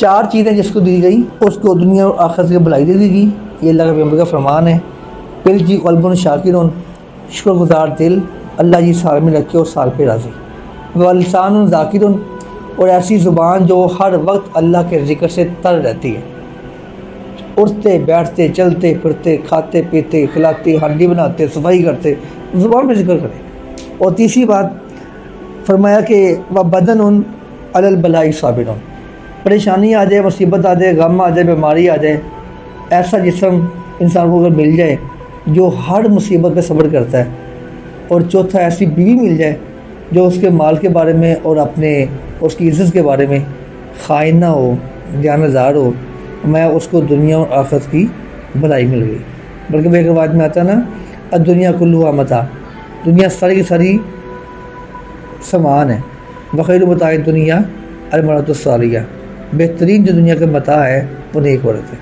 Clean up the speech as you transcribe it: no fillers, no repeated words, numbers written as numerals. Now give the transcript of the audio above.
4 چیزیں جس کو دی گئی اس کو دنیا اور آخرت کی بھلائی دے دی گئی، یہ اللہ کے پیغمبر کا فرمان ہے۔ پہلی چیز قلب شاکر، شکر گزار دل، اللہ جی سال میں رکھے اور سال پہ راضی۔ ولسان ذاکر، اور ایسی زبان جو ہر وقت اللہ کے ذکر سے تر رہتی ہے، اٹھتے بیٹھتے چلتے پھرتے کھاتے پیتے کھلاتے ہانڈی بناتے صفائی کرتے زبان پہ ذکر کرے۔ اور تیسری بات فرمایا کہ وبدن علی البلاء صابر، پریشانی آ جائے، مصیبت آ جائے، غم آ جائے، بیماری آ جائے، ایسا جسم انسان کو اگر مل جائے جو ہر مصیبت پہ صبر کرتا ہے۔ اور چوتھا ایسی بیوی مل جائے جو اس کے مال کے بارے میں اور اس کی عزت کے بارے میں خائن نہ ہو، دیانتدار ہو، میں اس کو دنیا اور آخرت کی بھلائی مل گئی۔ بلکہ وہ ایک روایت میں آتا نا، الدنیا کلھا متاع، دنیا ساری کی ساری سامان ہے، وخیر متاع الدنیا المرأۃ الصالیہ، بہترین جو دنیا کا متاع ہے وہ نیک عورت ہے۔